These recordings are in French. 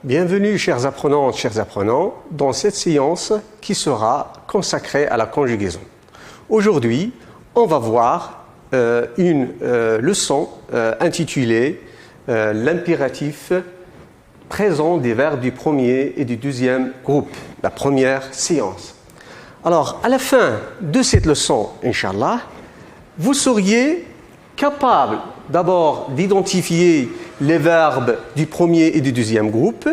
Bienvenue chers apprenantes, chers apprenants, dans cette séance qui sera consacrée à la conjugaison. Aujourd'hui, on va voir une leçon intitulée l'impératif présent des verbes du premier et du deuxième groupe, la première séance. Alors, à la fin de cette leçon, Inch'Allah, vous seriez capable d'abord d'identifier les verbes du premier et du deuxième groupe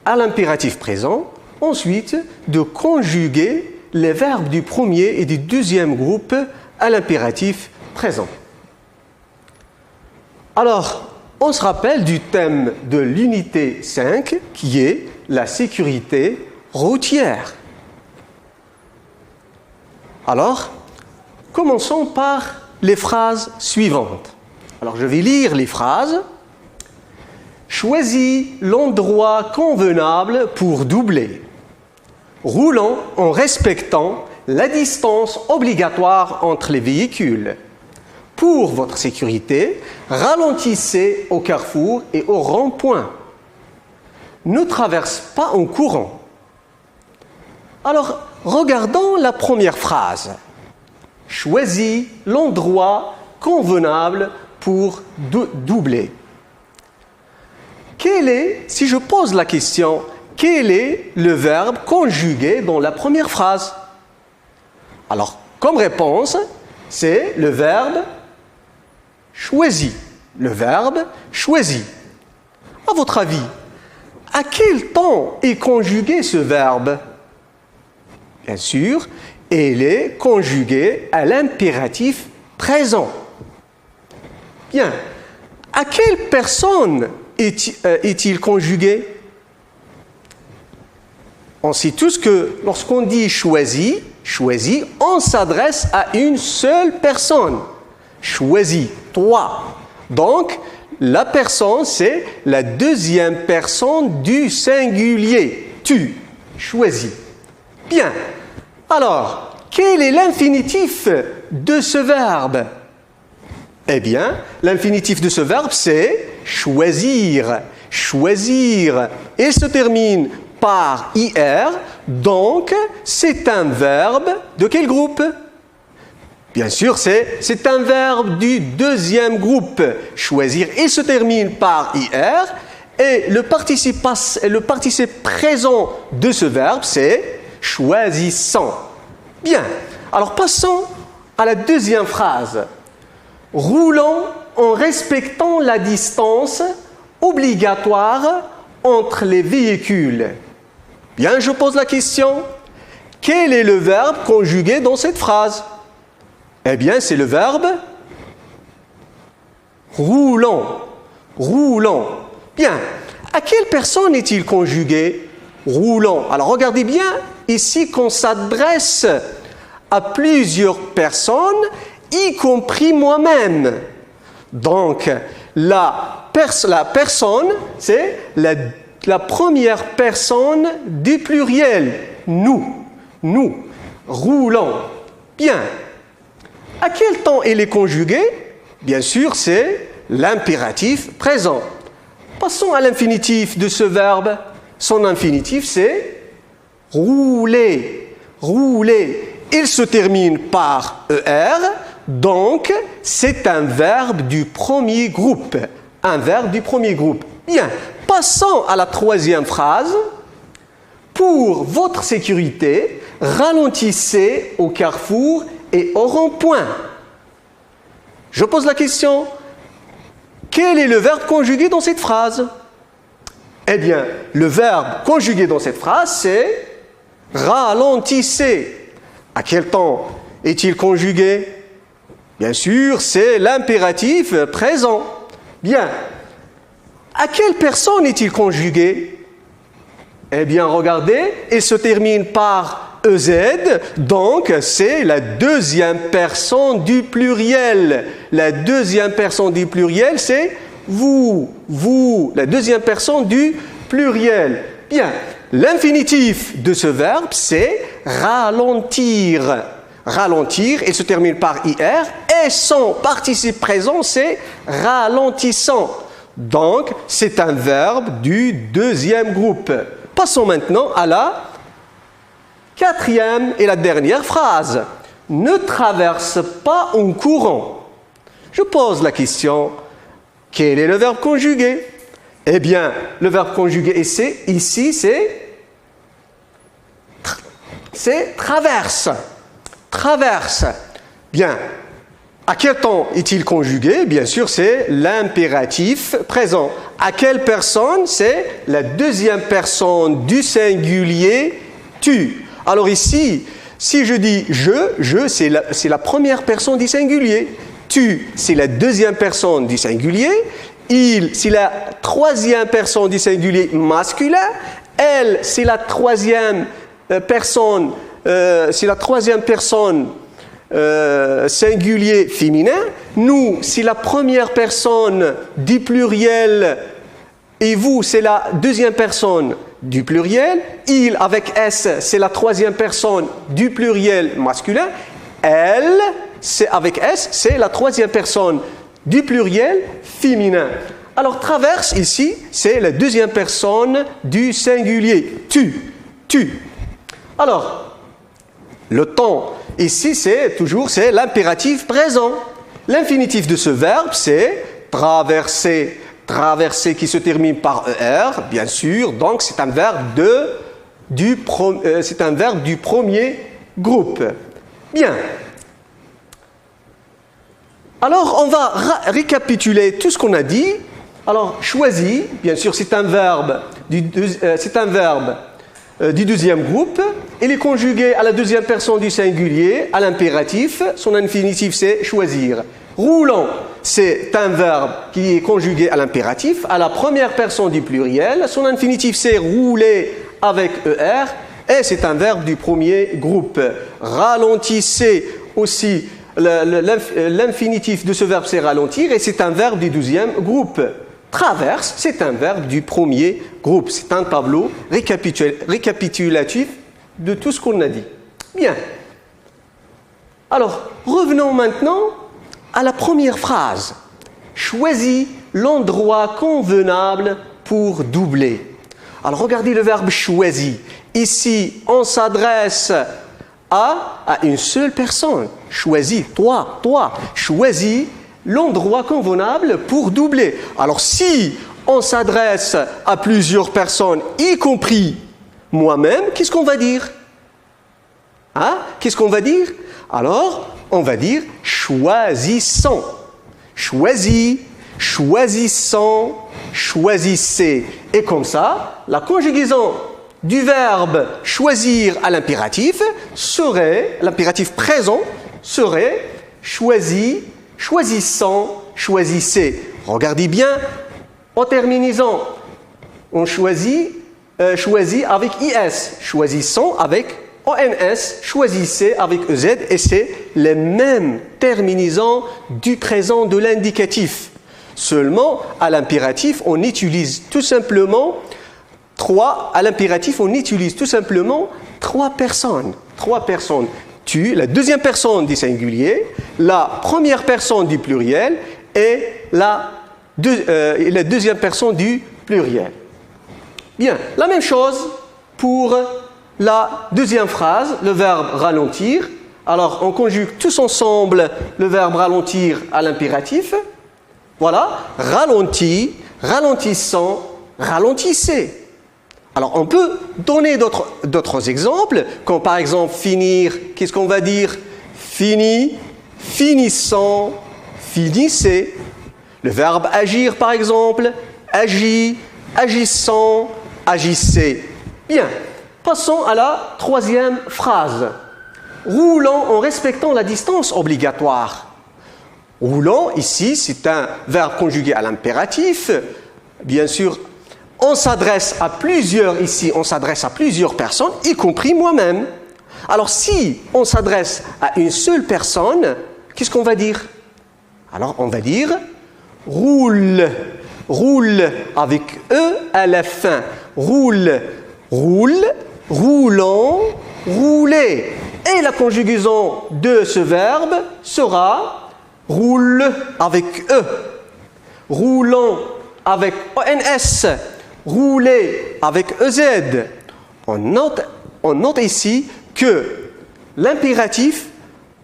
à l'impératif présent, ensuite de conjuguer les verbes du premier et du deuxième groupe à l'impératif présent. Alors, on se rappelle du thème de l'unité 5 qui est la sécurité routière. Alors, commençons par les phrases suivantes. Alors, je vais lire les phrases. Choisis l'endroit convenable pour doubler, roulant en respectant la distance obligatoire entre les véhicules. Pour votre sécurité, ralentissez au carrefour et au rond-point. Ne traverse pas en courant. Alors, regardons la première phrase. Choisis l'endroit convenable pour doubler. Si je pose la question, quel est le verbe conjugué dans la première phrase? Alors, comme réponse, c'est le verbe choisi. Le verbe choisi. À votre avis, à quel temps est conjugué ce verbe? Bien sûr, il est conjugué à l'impératif présent. Bien. À quelle personne est-il conjugué? On sait tous que lorsqu'on dit choisi, on s'adresse à une seule personne. Choisis, toi. Donc, la personne, c'est la deuxième personne du singulier. Tu, choisis. Bien. Alors, quel est l'infinitif de ce verbe? Eh bien, l'infinitif de ce verbe, c'est choisir. Choisir. Il se termine par IR, donc c'est un verbe de quel groupe? Bien sûr, c'est un verbe du deuxième groupe. Choisir, il se termine par IR, et le participe présent de ce verbe, c'est choisissant. Bien, alors passons à la deuxième phrase. Roulant en respectant la distance obligatoire entre les véhicules. Bien, je pose la question. Quel est le verbe conjugué dans cette phrase? Eh bien, c'est le verbe roulant. Roulant. Bien. À quelle personne est-il conjugué? Roulant. Alors, regardez bien ici qu'on s'adresse à plusieurs personnes, y compris moi-même. Donc, la personne, c'est la première personne du pluriel. Nous. Nous. Roulant. Bien. À quel temps il est conjugué? Bien sûr, c'est l'impératif présent. Passons à l'infinitif de ce verbe. Son infinitif, c'est rouler. Rouler. Il se termine par ER, donc c'est un verbe du premier groupe. Un verbe du premier groupe. Bien, passons à la troisième phrase. Pour votre sécurité, ralentissez au carrefour et au rond-point. Je pose la question. Quel est le verbe conjugué dans cette phrase? Eh bien, le verbe conjugué dans cette phrase, c'est ralentissez. À quel temps est-il conjugué? Bien sûr, c'est l'impératif présent. Bien. À quelle personne est-il conjugué? Eh bien, regardez, il se termine par EZ, donc c'est la deuxième personne du pluriel. La deuxième personne du pluriel, c'est vous, vous. La deuxième personne du pluriel. Bien. L'infinitif de ce verbe, c'est ralentir. Ralentir, il se termine par IR, et son participe présent, c'est ralentissant. Donc, c'est un verbe du deuxième groupe. Passons maintenant à la quatrième et la dernière phrase. Ne traverse pas en courant. Je pose la question, quel est le verbe conjugué? Eh bien, le verbe conjugué ici, c'est traverse. Traverse. Bien. À quel temps est-il conjugué? Bien sûr, c'est l'impératif présent. À quelle personne? C'est la deuxième personne du singulier tu. Alors ici, si je dis je c'est la première personne du singulier. Tu, c'est la deuxième personne du singulier. Il, c'est la troisième personne du singulier masculin. Elle, c'est la troisième personne, singulier féminin. Nous, c'est la première personne du pluriel. Et vous, c'est la deuxième personne du pluriel. Il, avec S, c'est la troisième personne du pluriel masculin. Elle, c'est avec S, c'est la troisième personne du pluriel féminin. Alors, traverse, ici, c'est la deuxième personne du singulier. Tu. Alors, le temps, ici, c'est l'impératif présent. L'infinitif de ce verbe, c'est traverser. Traverser qui se termine par ER, bien sûr. Donc, c'est un verbe du premier groupe. Bien. Alors, on va récapituler tout ce qu'on a dit. Alors, choisi, bien sûr, c'est un verbe du deuxième groupe. Il est conjugué à la deuxième personne du singulier, à l'impératif. Son infinitif, c'est choisir. Roulant, c'est un verbe qui est conjugué à l'impératif, à la première personne du pluriel. Son infinitif, c'est rouler avec ER. Et c'est un verbe du premier groupe. Ralentissez aussi. L'infinitif de ce verbe, c'est ralentir, et c'est un verbe du deuxième groupe. Traverse, c'est un verbe du premier groupe. C'est un tableau récapitulatif de tout ce qu'on a dit. Bien. Alors, revenons maintenant à la première phrase. Choisis l'endroit convenable pour doubler. Alors, regardez le verbe choisi. Ici, on s'adresse à une seule personne. Choisis, toi. Choisis l'endroit convenable pour doubler. Alors, si on s'adresse à plusieurs personnes, y compris moi-même, qu'est-ce qu'on va dire? Qu'est-ce qu'on va dire? Alors, on va dire choisissons. Choisis, choisissons, choisissez. Et comme ça, la conjugaison du verbe choisir à l'impératif l'impératif présent serait choisis, choisissons, choisissez. Regardez bien, en terminaison, on choisit avec IS, choisissons avec ONS, choisissez avec EZ, et c'est les mêmes terminaisons du présent de l'indicatif. Seulement, à l'impératif, on utilise tout simplement trois personnes. Trois personnes. Tu, la deuxième personne du singulier, la première personne du pluriel et la deuxième personne du pluriel. Bien, la même chose pour la deuxième phrase, le verbe ralentir. Alors, on conjugue tous ensemble le verbe ralentir à l'impératif. Voilà, ralentit, ralentissant, ralentissez. Alors, on peut donner d'autres exemples, comme par exemple finir, qu'est-ce qu'on va dire? Fini, finissant, finissez. Le verbe agir, par exemple, agit, agissant, agissez. Bien, passons à la troisième phrase. Roulant en respectant la distance obligatoire. Roulant, ici, c'est un verbe conjugué à l'impératif. Bien sûr, on s'adresse à plusieurs personnes, y compris moi-même. Alors, si on s'adresse à une seule personne, qu'est-ce qu'on va dire? Alors, on va dire roule. Roule avec E à la fin. Roule, roule, roulant, rouler. Et la conjugaison de ce verbe sera roule avec E. Roulant avec ONS, rouler avec EZ. On note ici que l'impératif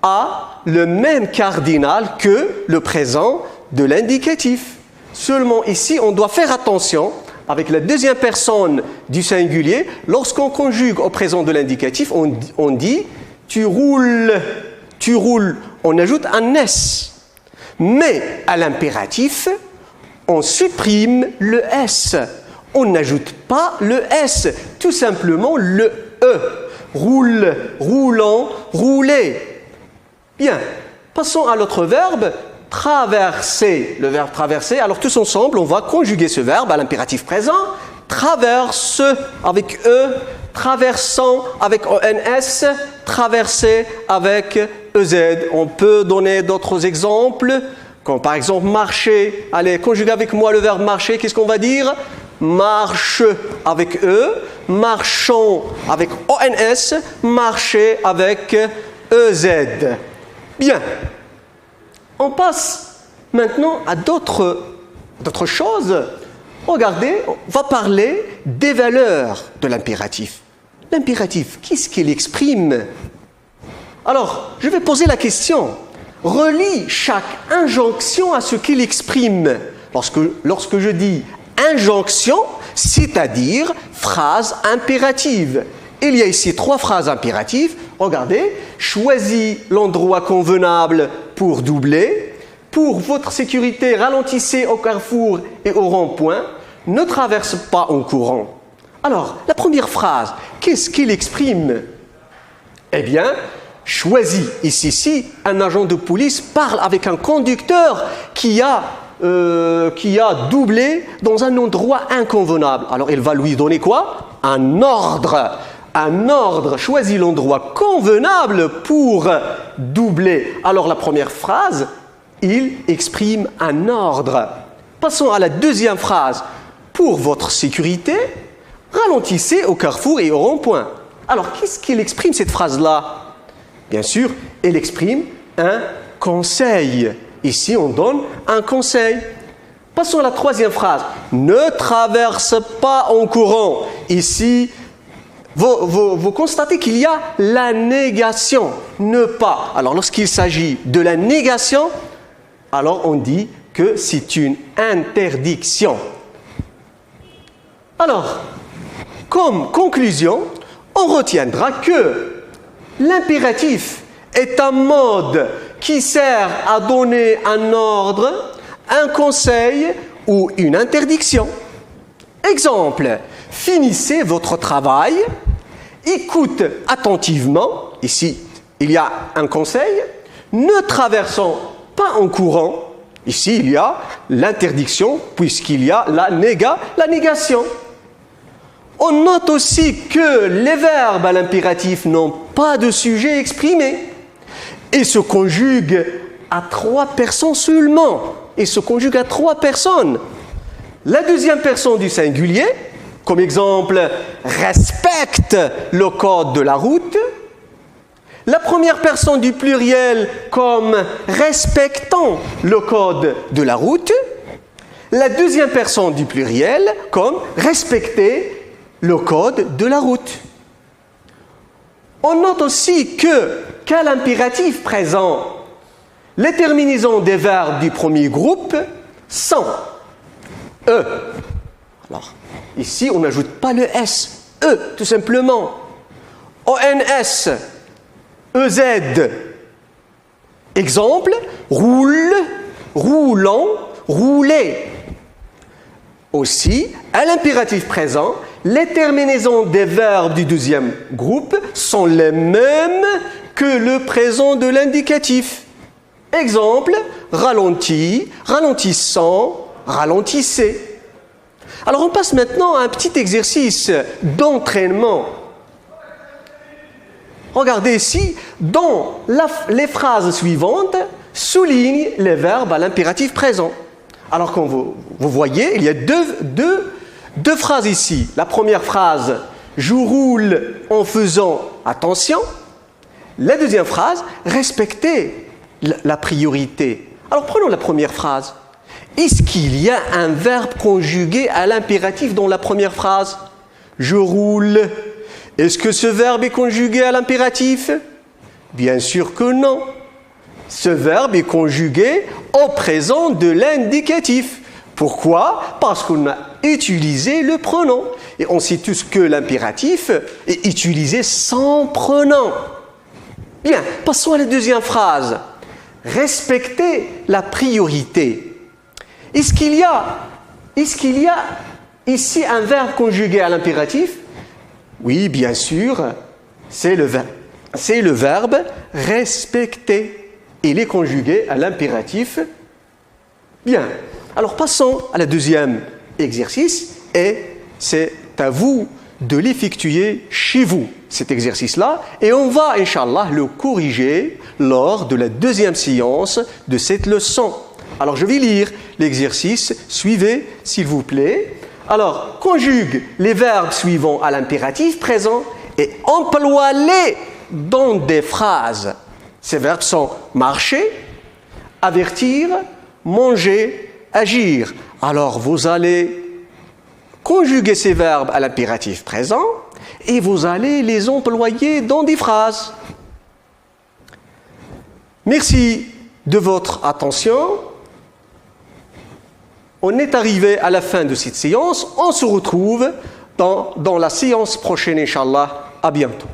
a le même cardinal que le présent de l'indicatif. Seulement ici, on doit faire attention avec la deuxième personne du singulier. Lorsqu'on conjugue au présent de l'indicatif, on dit « tu roules ». On ajoute un « s ». Mais à l'impératif, on supprime le « s ». On n'ajoute pas le « s », tout simplement le « e ». Roule, roulant, rouler. Bien, passons à l'autre verbe, traverser. Le verbe traverser, alors tous ensemble, on va conjuguer ce verbe à l'impératif présent. Traverse avec E, traversant avec ONS, traverser avec EZ. On peut donner d'autres exemples, comme par exemple marcher. Allez, conjuguez avec moi le verbe marcher, qu'est-ce qu'on va dire? Marche avec E, marchons avec ONS, marcher avec EZ. Bien. On passe maintenant à d'autres choses. Regardez, on va parler des valeurs de l'impératif. L'impératif, qu'est-ce qu'il exprime? Alors, je vais poser la question. Relie chaque injonction à ce qu'il exprime. Lorsque je dis injonction, c'est-à-dire phrase impérative. Il y a ici 3 phrases impératives. Regardez, choisis l'endroit convenable pour doubler. Pour votre sécurité, ralentissez au carrefour et au rond-point. Ne traverse pas en courant. Alors, la première phrase, qu'est-ce qu'il exprime? Eh bien, choisis. Ici, un agent de police parle avec un conducteur qui a doublé dans un endroit inconvenable. Alors, il va lui donner quoi? Un ordre. Un ordre. Choisis l'endroit convenable pour doubler. Alors, la première phrase, il exprime un ordre. Passons à la deuxième phrase. Pour votre sécurité, ralentissez au carrefour et au rond-point. Alors, qu'est-ce qu'il exprime cette phrase-là? Bien sûr, elle exprime un conseil. Ici, on donne un conseil. Passons à la troisième phrase. Ne traverse pas en courant. Ici, vous constatez qu'il y a la négation. Ne pas. Alors, lorsqu'il s'agit de la négation, alors on dit que c'est une interdiction. Alors, comme conclusion, on retiendra que l'impératif est un mode qui sert à donner un ordre, un conseil ou une interdiction. Exemple, finissez votre travail, écoute attentivement, ici il y a un conseil, ne traversons pas en courant, ici il y a l'interdiction puisqu'il y a la négation. On note aussi que les verbes à l'impératif n'ont pas de sujet exprimé et se conjuguent à 3 personnes seulement. Et se conjuguent à 3 personnes. La deuxième personne du singulier, comme exemple, respecte le code de la route. La première personne du pluriel, comme respectant le code de la route. La deuxième personne du pluriel, comme respecter le code de la route. On note aussi qu'à l'impératif présent, les terminaisons des verbes du premier groupe sont E. Alors, ici, on n'ajoute pas le S. E, tout simplement. ONS, EZ. Exemple, roule, roulant, rouler. Aussi, à l'impératif présent, les terminaisons des verbes du deuxième groupe sont les mêmes que le présent de l'indicatif. Exemple, ralenti, ralentissant, ralentissez. Alors on passe maintenant à un petit exercice d'entraînement. Regardez ici, dans les phrases suivantes, souligne les verbes à l'impératif présent. Alors comme vous voyez, il y a deux phrases ici. La première phrase, je roule en faisant attention. La deuxième phrase, respectez la priorité. Alors prenons la première phrase. est-ce qu'il y a un verbe conjugué à l'impératif dans la première phrase? Je roule. Est-ce que ce verbe est conjugué à l'impératif? Bien sûr que non. Ce verbe est conjugué au présent de l'indicatif. Pourquoi? Parce qu'on a utilisé le pronom. Et on sait tous que l'impératif est utilisé sans pronom. Bien, passons à la deuxième phrase. Respecter la priorité. Est-ce qu'il y a ici un verbe conjugué à l'impératif? Oui, bien sûr, c'est le verbe respecter. Il est conjugué à l'impératif. Bien, alors passons à la deuxième exercice et c'est à vous de l'effectuer chez vous, cet exercice-là, et on va, Inch'Allah, le corriger lors de la deuxième séance de cette leçon. Alors, je vais lire l'exercice. Suivez, s'il vous plaît. Alors, conjugue les verbes suivants à l'impératif présent et emploie-les dans des phrases. Ces verbes sont marcher, avertir, manger, agir. Alors, vous allez conjuguer ces verbes à l'impératif présent et vous allez les employer dans des phrases. Merci de votre attention. On est arrivé à la fin de cette séance. On se retrouve dans la séance prochaine, Inch'Allah. À bientôt.